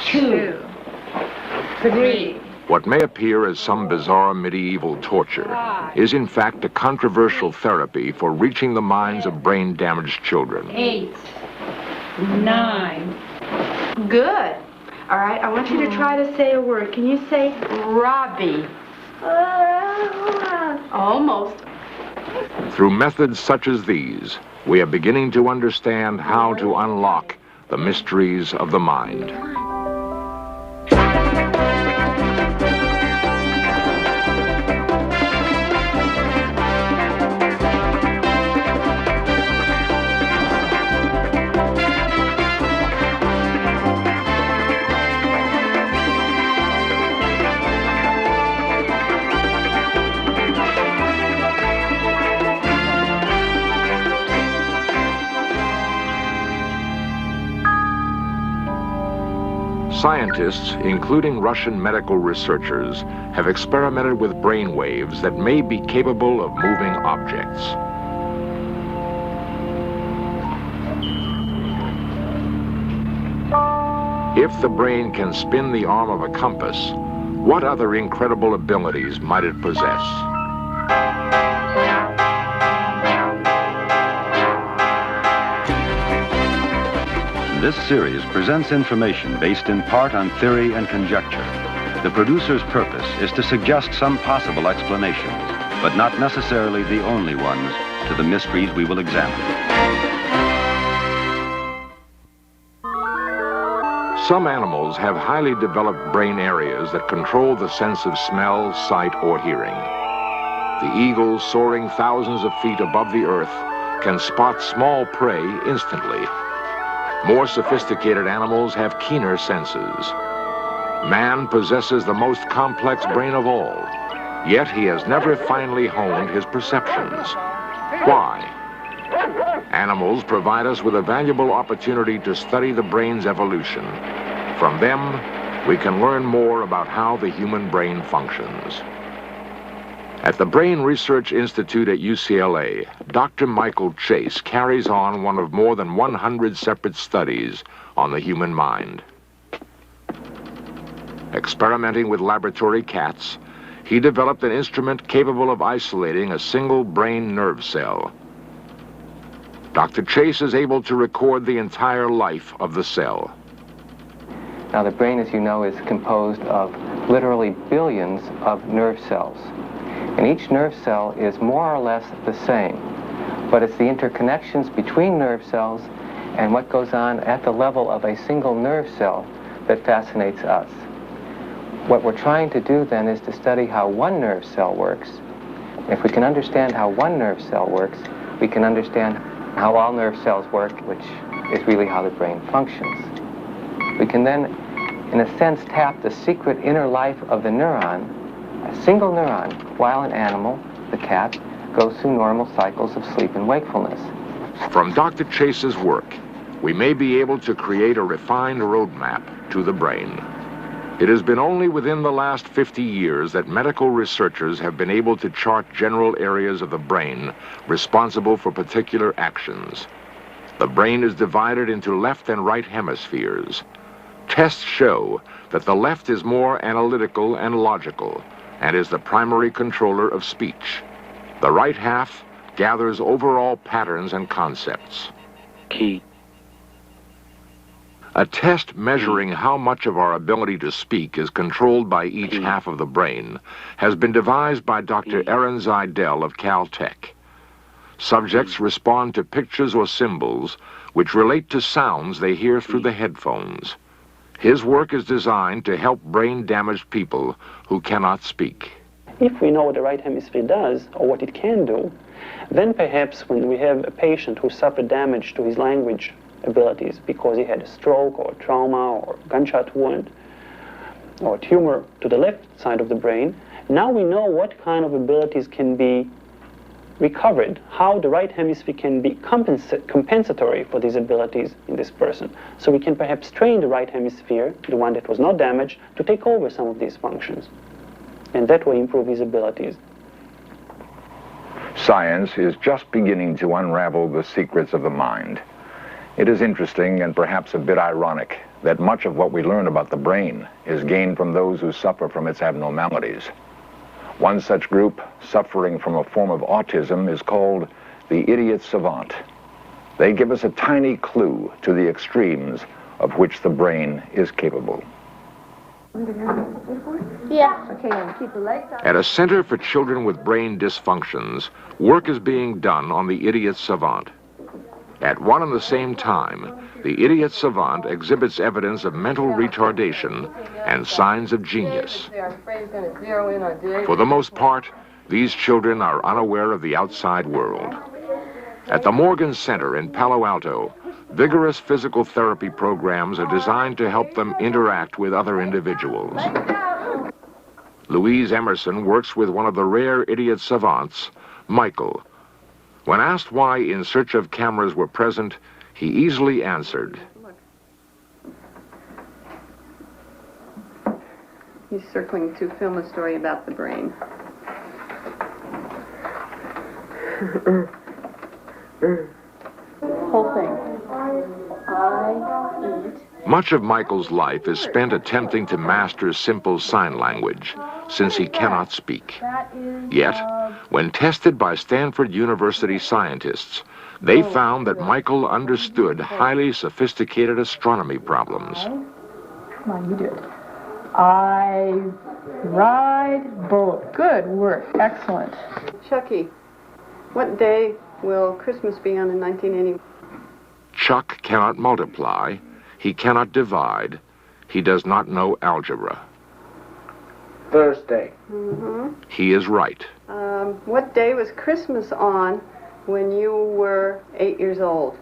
2, 3. What may appear as some bizarre medieval torture is in fact a controversial therapy for reaching the minds of brain-damaged children. 8, 9. Good. All right, I want you to try to say a word. Can you say Robbie? Almost. Through methods such as these, we are beginning to understand how to unlock the mysteries of the mind. Scientists, including Russian medical researchers, have experimented with brain waves that may be capable of moving objects. If the brain can spin the arm of a compass, what other incredible abilities might it possess? This series presents information based in part on theory and conjecture. The producer's purpose is to suggest some possible explanations, but not necessarily the only ones, to the mysteries we will examine. Some animals have highly developed brain areas that control the sense of smell, sight, or hearing. The eagle, soaring thousands of feet above the earth, can spot small prey instantly. More sophisticated animals have keener senses. Man possesses the most complex brain of all, yet he has never finally honed his perceptions. Why? Animals provide us with a valuable opportunity to study the brain's evolution. From them, we can learn more about how the human brain functions. At the Brain Research Institute at UCLA, Dr. Michael Chase carries on one of more than 100 separate studies on the human mind. Experimenting with laboratory cats, he developed an instrument capable of isolating a single brain nerve cell. Dr. Chase is able to record the entire life of the cell. Now, the brain, as you know, is composed of literally billions of nerve cells. And each nerve cell is more or less the same, but it's the interconnections between nerve cells and what goes on at the level of a single nerve cell that fascinates us. What we're trying to do then is to study how one nerve cell works. If we can understand how one nerve cell works, we can understand how all nerve cells work, which is really how the brain functions. We can then, in a sense, tap the secret inner life of the neuron, a single neuron, while an animal, the cat, goes through normal cycles of sleep and wakefulness. From Dr. Chase's work, we may be able to create a refined roadmap to the brain. It has been only within the last 50 years that medical researchers have been able to chart general areas of the brain responsible for particular actions. The brain is divided into left and right hemispheres. Tests show that the left is more analytical and logical, and is the primary controller of speech. The right half gathers overall patterns and concepts. Key. A test measuring how much of our ability to speak is controlled by each half of the brain has been devised by Dr. Aaron Zeidel of Caltech. Subjects respond to pictures or symbols which relate to sounds they hear through the headphones. His work is designed to help brain-damaged people who cannot speak. If we know what the right hemisphere does, or what it can do, then perhaps when we have a patient who suffered damage to his language abilities because he had a stroke or trauma or gunshot wound or tumor to the left side of the brain, now we know what kind of abilities can be recovered, how the right hemisphere can be compensatory for these abilities in this person. So we can perhaps train the right hemisphere, the one that was not damaged, to take over some of these functions, and that way improve his abilities. Science is just beginning to unravel the secrets of the mind. It is interesting and perhaps a bit ironic that much of what we learn about the brain is gained from those who suffer from its abnormalities. One such group suffering from a form of autism is called the idiot savant. They give us a tiny clue to the extremes of which the brain is capable. Yeah. Okay, and keep the legs up. At a center for children with brain dysfunctions, work is being done on the idiot savant. At one and the same time, the idiot savant exhibits evidence of mental retardation and signs of genius. For the most part, these children are unaware of the outside world. At the Morgan Center in Palo Alto, vigorous physical therapy programs are designed to help them interact with other individuals. Louise Emerson works with one of the rare idiot savants, Michael. When asked why In Search of cameras were present, he easily answered. He's circling to film a story about the brain. Whole thing. I eat. Much of Michael's life is spent attempting to master simple sign language, since he cannot speak. Yet, when tested by Stanford University scientists, they found that Michael understood highly sophisticated astronomy problems. Come on, you do it. I ride bullet. Good work. Excellent. Chucky, what day will Christmas be on in 1980? Chuck cannot multiply, he cannot divide, he does not know algebra. Thursday. Mm-hmm. He is right. What day was Christmas on when you were 8 years old?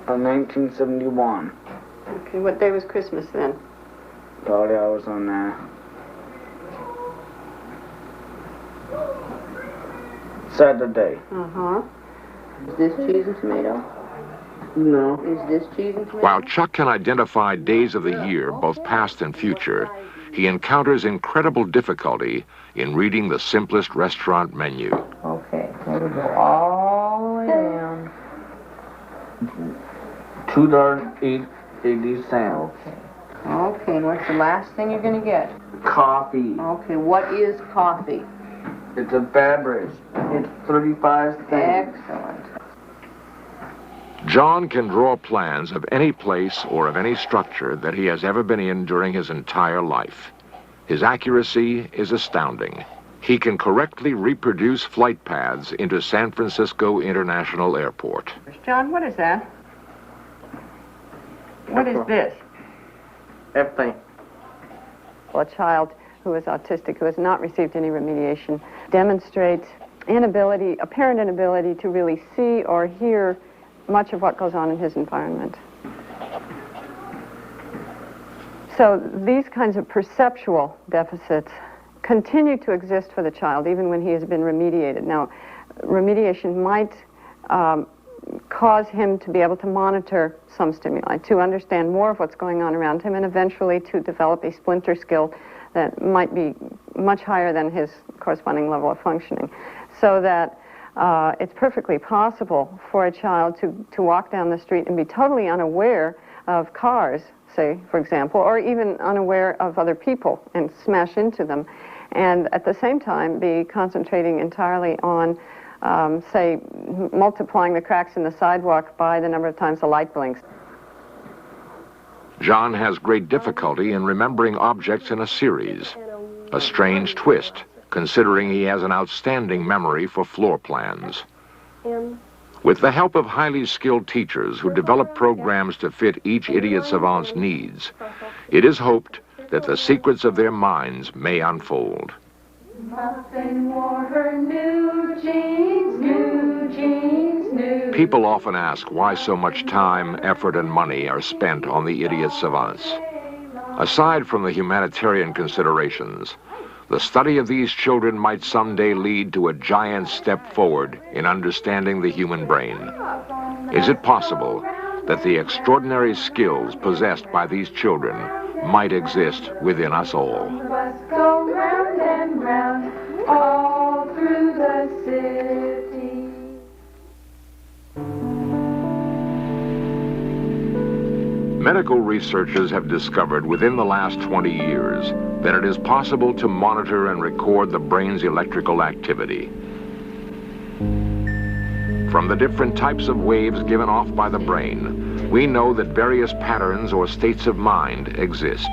1971. Okay, what day was Christmas then? Probably I was on Saturday. Uh-huh. Is this cheese and tomato? No. Is this cheese and tomato? While Chuck can identify days of the year, both past and future, he encounters incredible difficulty in reading the simplest restaurant menu. Okay, let it go all the way down. $2.80. Okay. Okay, and what's the last thing you're going to get? Coffee. Okay, what is coffee? It's a beverage. It's 35 cents. Excellent. John can draw plans of any place or of any structure that he has ever been in during his entire life. His accuracy is astounding. He can correctly reproduce flight paths into San Francisco International Airport. John, what is that? What is this? Everything. Well, a child who is autistic, who has not received any remediation, demonstrates apparent inability to really see or hear much of what goes on in his environment. So these kinds of perceptual deficits continue to exist for the child even when he has been remediated. Now, remediation might cause him to be able to monitor some stimuli, to understand more of what's going on around him, and eventually to develop a splinter skill that might be much higher than his corresponding level of functioning. So that it's perfectly possible for a child to walk down the street and be totally unaware of cars, say, for example, or even unaware of other people and smash into them, and at the same time be concentrating entirely on, say, multiplying the cracks in the sidewalk by the number of times the light blinks. John has great difficulty in remembering objects in a series, a strange twist, considering he has an outstanding memory for floor plans. With the help of highly skilled teachers who develop programs to fit each idiot savant's needs, it is hoped that the secrets of their minds may unfold. Muffin wore her new jeans, new jeans, new. People often ask why so much time, effort, and money are spent on the idiot savants. Aside from the humanitarian considerations, the study of these children might someday lead to a giant step forward in understanding the human brain. Is it possible that the extraordinary skills possessed by these children might exist within us all? Bus go round and round all through the city. Medical researchers have discovered within the last 20 years that it is possible to monitor and record the brain's electrical activity. From the different types of waves given off by the brain, we know that various patterns or states of mind exist.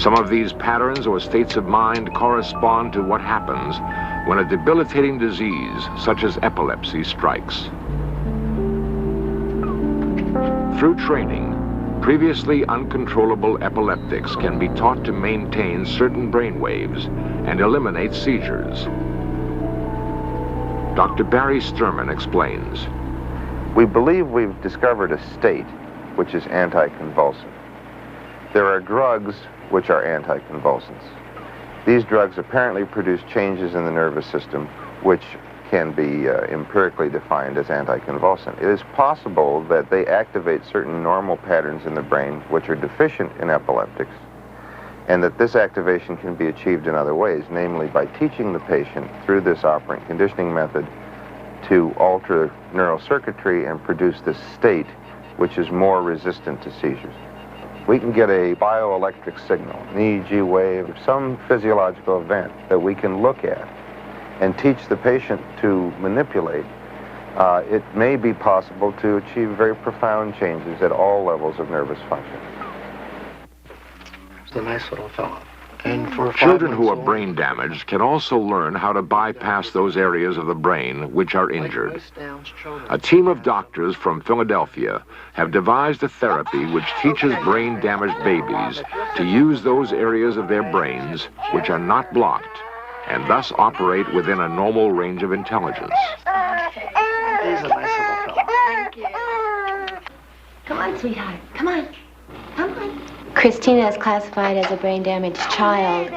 Some of these patterns or states of mind correspond to what happens when a debilitating disease, such as epilepsy, strikes. Through training, previously uncontrollable epileptics can be taught to maintain certain brain waves and eliminate seizures. Dr. Barry Sterman explains. We believe we've discovered a state which is anticonvulsant. There are drugs which are anticonvulsants. These drugs apparently produce changes in the nervous system which can be empirically defined as anticonvulsant. It is possible that they activate certain normal patterns in the brain which are deficient in epileptics, and that this activation can be achieved in other ways, namely by teaching the patient through this operant conditioning method to alter neural circuitry and produce this state which is more resistant to seizures. We can get a bioelectric signal, an EEG wave, some physiological event that we can look at and teach the patient to manipulate. It may be possible to achieve very profound changes at all levels of nervous function. It's a nice little fellow. And for Children who are brain damaged can also learn how to bypass those areas of the brain which are injured. A team of doctors from Philadelphia have devised a therapy which teaches brain-damaged babies to use those areas of their brains which are not blocked and thus operate within a normal range of intelligence. He's a nice little fellow. Thank you. Come on, sweetheart. Come on. Come on. Christina is classified as a brain-damaged child,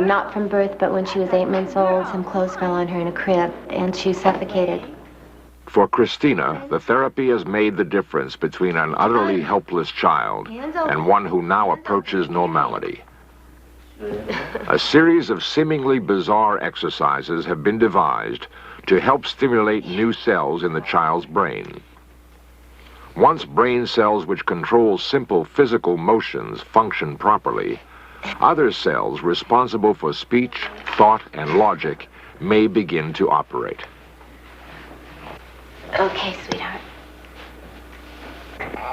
not from birth, but when she was 8 months old, some clothes fell on her in a crib, and she suffocated. For Christina, the therapy has made the difference between an utterly helpless child and one who now approaches normality. A series of seemingly bizarre exercises have been devised to help stimulate new cells in the child's brain. Once brain cells which control simple physical motions function properly, other cells responsible for speech, thought, and logic may begin to operate. Okay, sweetheart.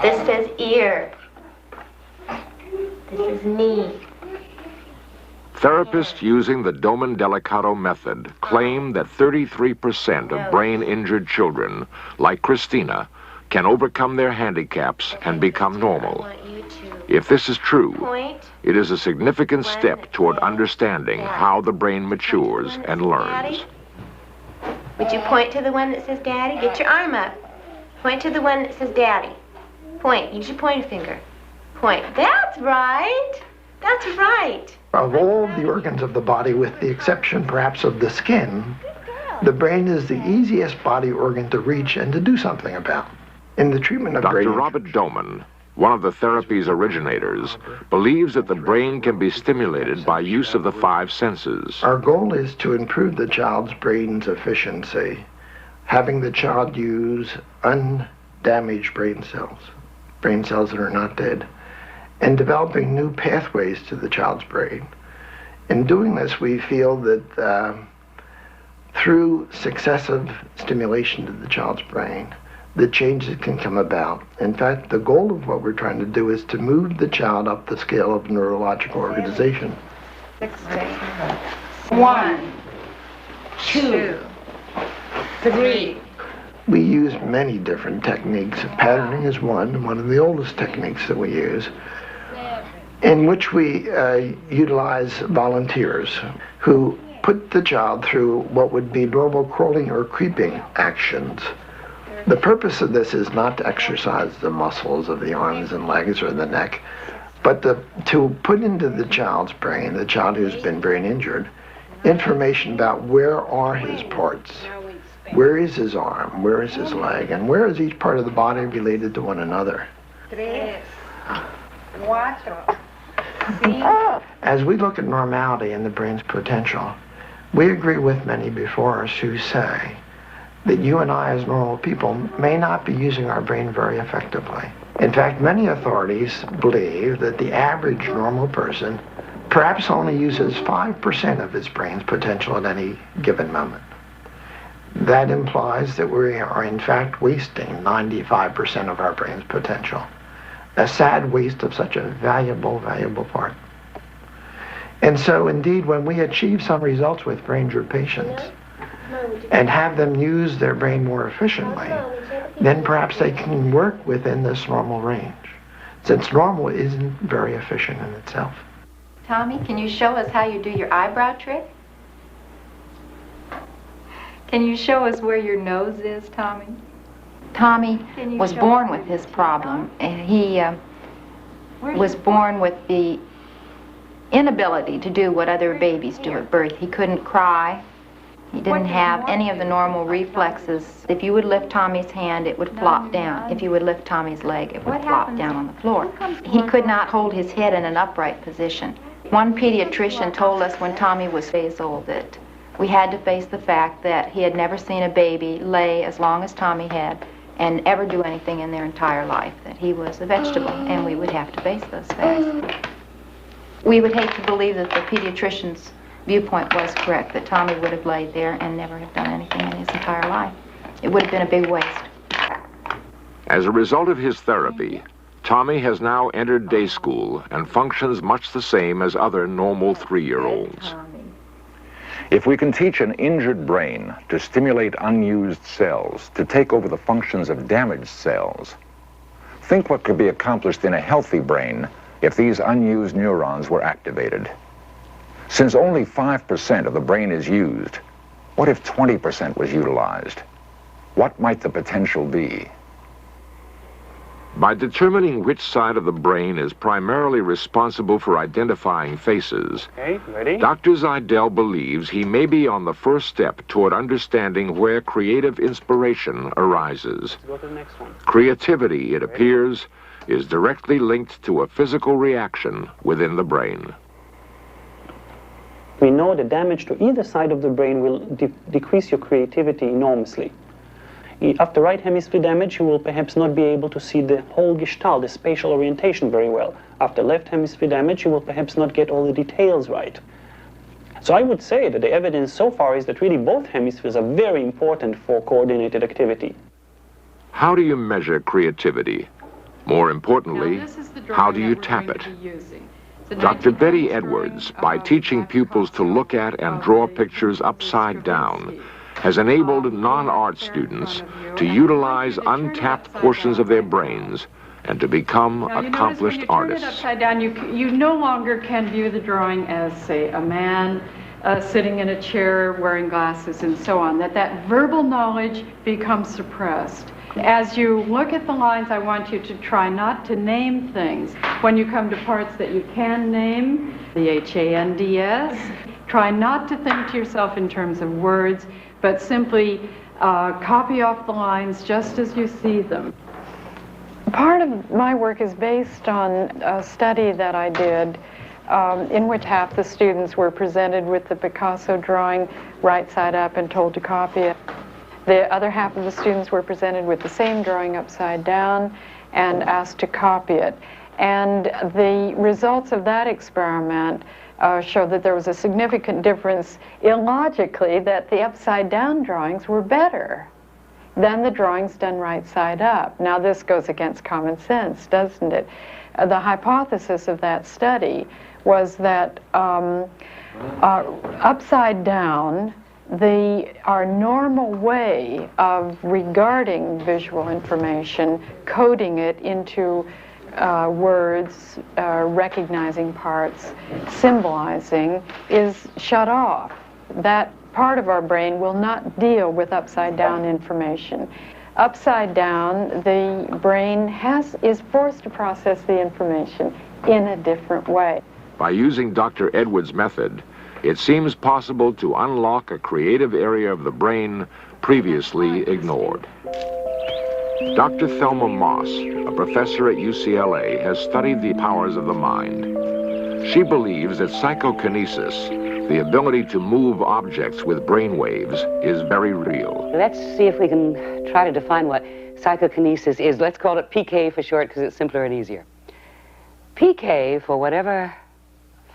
This says ear. This is knee. Therapists using the Doman-Delicato method claim that 33% of brain-injured children, like Christina, can overcome their handicaps and become normal. If this is true, it is a significant step toward understanding how the brain matures and learns. Would you point to the one that says Daddy? Get your arm up. Point to the one that says Daddy. Point. Use your pointer finger. Point. That's right. That's right. Of all the organs of the body, with the exception perhaps of the skin, the brain is the easiest body organ to reach and to do something about. In the treatment of Dr. Robert Doman, one of the therapy's originators, believes that the brain can be stimulated by use of the 5 senses. Our goal is to improve the child's brain's efficiency, having the child use undamaged brain cells that are not dead, and developing new pathways to the child's brain. In doing this, we feel that through successive stimulation to the child's brain, the changes can come about. In fact, the goal of what we're trying to do is to move the child up the scale of neurological organization. 1, 2, 3. We use many different techniques. Patterning is one of the oldest techniques that we use, in which we utilize volunteers who put the child through what would be normal crawling or creeping actions. The purpose of this is not to exercise the muscles of the arms and legs or the neck, but to put into the child's brain, the child who's been brain injured, information about where are his parts, where is his arm, where is his leg, and where is each part of the body related to one another. 3, 4. As we look at normality and the brain's potential, we agree with many before us who say that you and I as normal people may not be using our brain very effectively. In fact, many authorities believe that the average normal person perhaps only uses 5% of his brain's potential at any given moment. That implies that we are in fact wasting 95% of our brain's potential. A sad waste of such a valuable part. And so indeed, when we achieve some results with brain droop patients and have them use their brain more efficiently, then perhaps they can work within this normal range, since normal isn't very efficient in itself. Tommy, can you show us how you do your eyebrow trick? Can you show us where your nose is, Tommy? Tommy was born with this problem, and he was born with the inability to do what other babies do at birth. He couldn't cry. He didn't have any of the normal reflexes. If you would lift Tommy's hand, it would flop down. If you would lift Tommy's leg, it would flop down on the floor. He could not hold his head in an upright position. One pediatrician told us when Tommy was 8 years old that we had to face the fact that he had never seen a baby lay as long as Tommy had and ever do anything in their entire life, that he was a vegetable, and we would have to face those facts. We would hate to believe that the pediatrician's viewpoint was correct, that Tommy would have laid there and never have done anything in his entire life. It would have been a big waste. As a result of his therapy, Tommy has now entered day school and functions much the same as other normal 3-year-olds. If we can teach an injured brain to stimulate unused cells, to take over the functions of damaged cells, think what could be accomplished in a healthy brain if these unused neurons were activated. Since only 5% of the brain is used, what if 20% was utilized? What might the potential be? By determining which side of the brain is primarily responsible for identifying faces, Dr. Zeidel believes he may be on the first step toward understanding where creative inspiration arises. Go to the next one. Creativity, it appears, is directly linked to a physical reaction within the brain. We know the damage to either side of the brain will decrease your creativity enormously. After right hemisphere damage, you will perhaps not be able to see the whole gestalt, the spatial orientation very well. After left hemisphere damage, you will perhaps not get all the details right. So I would say that the evidence so far is that really both hemispheres are very important for coordinated activity. How do you measure creativity? More importantly, how do you tap it? Dr. Betty Edwards, by teaching pupils to look at and draw pictures upside down, has enabled non-art students to utilize untapped portions of their brains and to become accomplished artists. Upside down, you no longer can view the drawing as, say, a man sitting in a chair wearing glasses and so on, that verbal knowledge becomes suppressed. As you look at the lines, I want you to try not to name things. When you come to parts that you can name, the HANDS, try not to think to yourself in terms of words, but simply copy off the lines just as you see them. Part of my work is based on a study that I did in which half the students were presented with the Picasso drawing right side up and told to copy it. The other half of the students were presented with the same drawing upside down and asked to copy it. And the results of that experiment showed that there was a significant difference illogically, that the upside down drawings were better than the drawings done right side up. Now this goes against common sense, doesn't it? The hypothesis of that study was that upside down, our normal way of regarding visual information, coding it into words, recognizing parts, symbolizing, is shut off. That part of our brain will not deal with upside down information. Upside down, the brain is forced to process the information in a different way. By using Dr. Edwards' method, it seems possible to unlock a creative area of the brain previously ignored. Dr. Thelma Moss, a professor at UCLA, has studied the powers of the mind. She believes that psychokinesis, The ability to move objects with brain waves is very real. Let's see if we can try to define what psychokinesis is. Let's call it PK for short because it's simpler and easier. PK, for whatever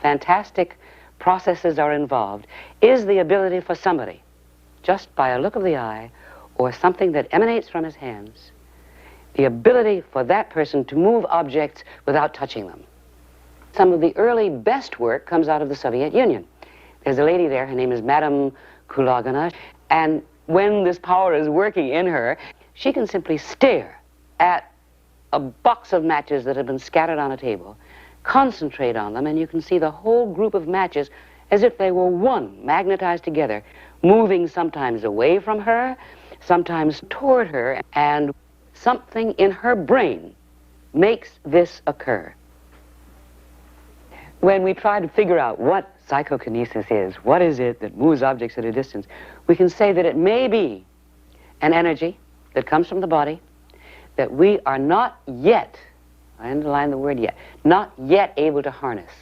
fantastic processes are involved, is the ability for somebody, just by a look of the eye or something that emanates from his hands, the ability for that person to move objects without touching them. Some of the early best work comes out of the Soviet Union. There's a lady there, her name is Madame Kulagina, and when this power is working in her, she can simply stare at a box of matches that have been scattered on a table, concentrate on them, and you can see the whole group of matches as if they were one, magnetized together, moving sometimes away from her, sometimes toward her, and something in her brain makes this occur. When we try to figure out what psychokinesis is, what is it that moves objects at a distance, we can say that it may be an energy that comes from the body that we are not yet, I underline the word yet, not yet able to harness.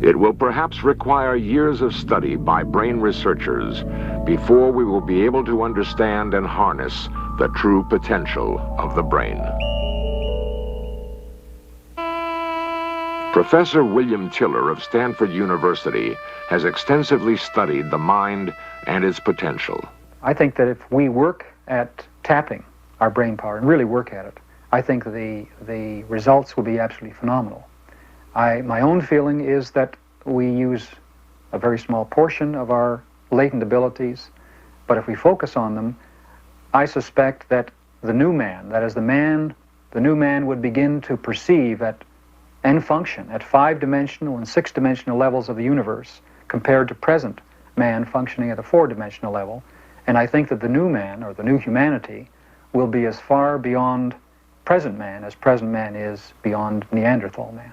It will perhaps require years of study by brain researchers before we will be able to understand and harness the true potential of the brain. Professor William Tiller of Stanford University has extensively studied the mind and its potential. I think that if we work at tapping our brain power and really work at it, I think the results will be absolutely phenomenal. My own feeling is that we use a very small portion of our latent abilities, but if we focus on them, I suspect that the new man, that is the new man would begin to perceive and function at 5-dimensional and 6-dimensional levels of the universe compared to present man functioning at a 4-dimensional level. And I think that the new man, or the new humanity, will be as far beyond present man as present man is beyond Neanderthal man.